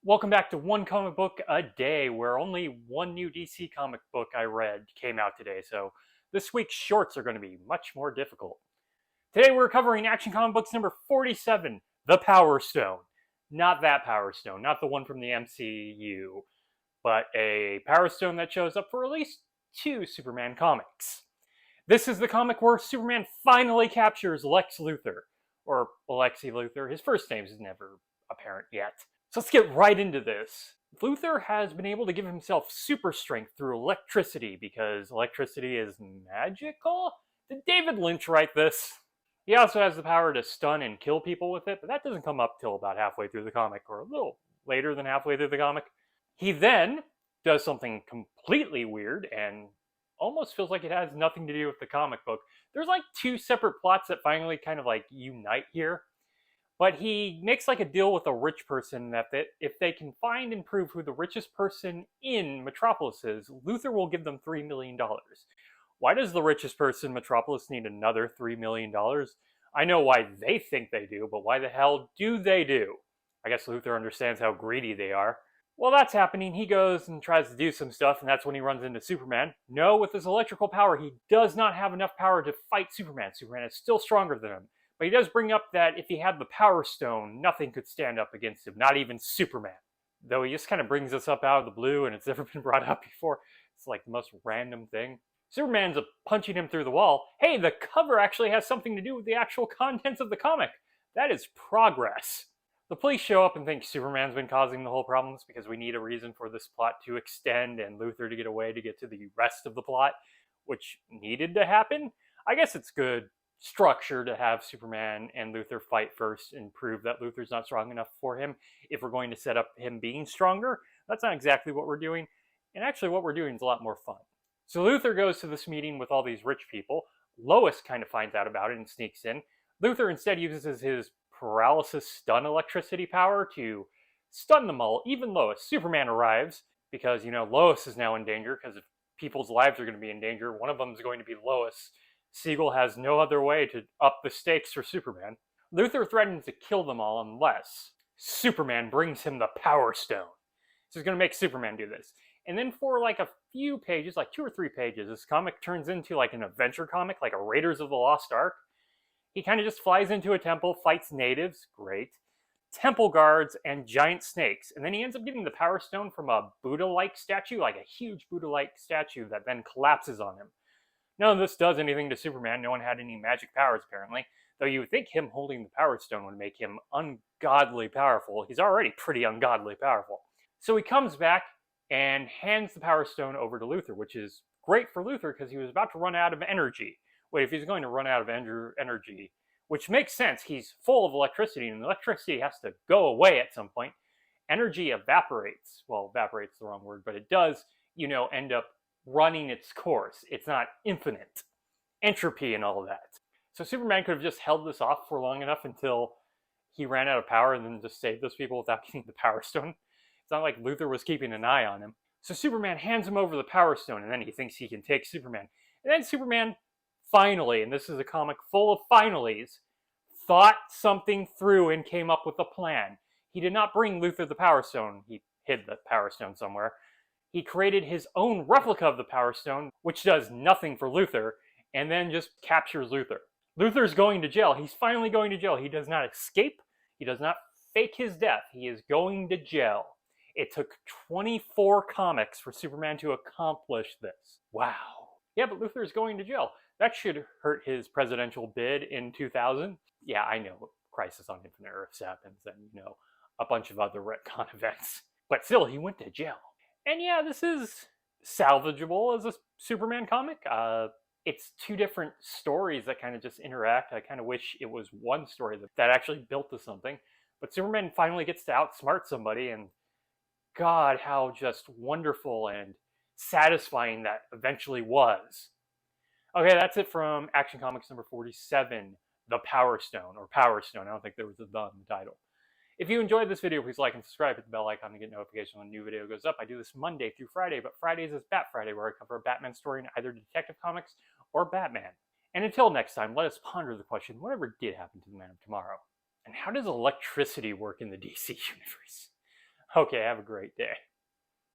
Welcome back to One Comic Book a Day, where only one new DC comic book I read came out today, so this week's shorts are going to be much more difficult. Today we're covering Action Comic Books number 47, The Power Stone. Not that Power Stone, not the one from the MCU, but a Power Stone that shows up for at least two Superman comics. This is the comic where Superman finally captures Lex Luthor, or Alexi Luthor. His first name is never apparent yet. So let's get right into this. Luthor has been able to give himself super strength through electricity because electricity is magical? Did David Lynch write this? He also has the power to stun and kill people with it, but that doesn't come up till about halfway through the comic, or a little later than halfway through the comic. He then does something completely weird and almost feels like it has nothing to do with the comic book. There's like two separate plots that finally kind of like unite here. But he makes like a deal with a rich person that if they can find and prove who the richest person in Metropolis is, Luthor will give them $3 million. Why does the richest person in Metropolis need another $3 million? I know why they think they do, but why the hell do they do? I guess Luthor understands how greedy they are. While that's happening, he goes and tries to do some stuff, and that's when he runs into Superman. No, with his electrical power, he does not have enough power to fight Superman. Superman is still stronger than him. But he does bring up that if he had the Power Stone, nothing could stand up against him, not even Superman. Though he just kind of brings this up out of the blue, and it's never been brought up before. It's like the most random thing. Superman's punching him through the wall. Hey, the cover actually has something to do with the actual contents of the comic. That is progress. The police show up and think Superman's been causing the whole problems because we need a reason for this plot to extend and Luthor to get away to get to the rest of the plot, which needed to happen. I guess it's good structure to have Superman and Luthor fight first and prove that Luthor's not strong enough for him if we're going to set up him being stronger. That's not exactly what we're doing, and actually what we're doing is a lot more fun. So Luthor goes to this meeting with all these rich people. Lois kind of finds out about it and sneaks in. Luthor instead uses his paralysis stun electricity power to stun them all, even Lois. Superman arrives because, Lois is now in danger because if people's lives are going to be in danger, one of them is going to be Lois. Siegel has no other way to up the stakes for Superman. Luthor threatens to kill them all unless Superman brings him the Power Stone. So he's going to make Superman do this. And then for like a few pages, like 2 or 3 pages, this comic turns into like an adventure comic, like a Raiders of the Lost Ark. He kind of just flies into a temple, fights natives, great, temple guards, and giant snakes. And then he ends up getting the Power Stone from a Buddha-like statue, like a huge Buddha-like statue that then collapses on him. None of this does anything to Superman. No one had any magic powers, apparently. Though you would think him holding the Power Stone would make him ungodly powerful. He's already pretty ungodly powerful. So he comes back and hands the Power Stone over to Luthor, which is great for Luthor because he was about to run out of energy. Wait, if he's going to run out of energy, which makes sense, he's full of electricity, and electricity has to go away at some point. Energy evaporates. Well, evaporate's the wrong word, but it does, end up running its course. It's not infinite. Entropy and all of that. So Superman could have just held this off for long enough until he ran out of power and then just saved those people without getting the Power Stone. It's not like Luthor was keeping an eye on him. So Superman hands him over the Power Stone and then he thinks he can take Superman. And then Superman finally, and this is a comic full of finallys, thought something through and came up with a plan. He did not bring Luthor the Power Stone. He hid the Power Stone somewhere. He created his own replica of the Power Stone, which does nothing for Luthor, and then just captures Luthor. Luthor's going to jail. He's finally going to jail. He does not escape. He does not fake his death. He is going to jail. It took 24 comics for Superman to accomplish this. Wow. Yeah, but Luthor's going to jail. That should hurt his presidential bid in 2000. Yeah, I know. Crisis on Infinite Earths happens and, a bunch of other retcon events. But still, he went to jail. And yeah, this is salvageable as a Superman comic. It's 2 different stories that kind of just interact. I kind of wish it was one story that actually built to something. But Superman finally gets to outsmart somebody, and God, how just wonderful and satisfying that eventually was. Okay, that's it from Action Comics number 47, The Power Stone, or Powerstone. I don't think there was a "the" in the title. If you enjoyed this video, please like and subscribe, hit the bell icon to get notifications when a new video goes up. I do this Monday through Friday, but Fridays is Bat Friday, where I cover a Batman story in either Detective Comics or Batman. And until next time, let us ponder the question, whatever did happen to the Man of Tomorrow? And how does electricity work in the DC universe? Okay, have a great day.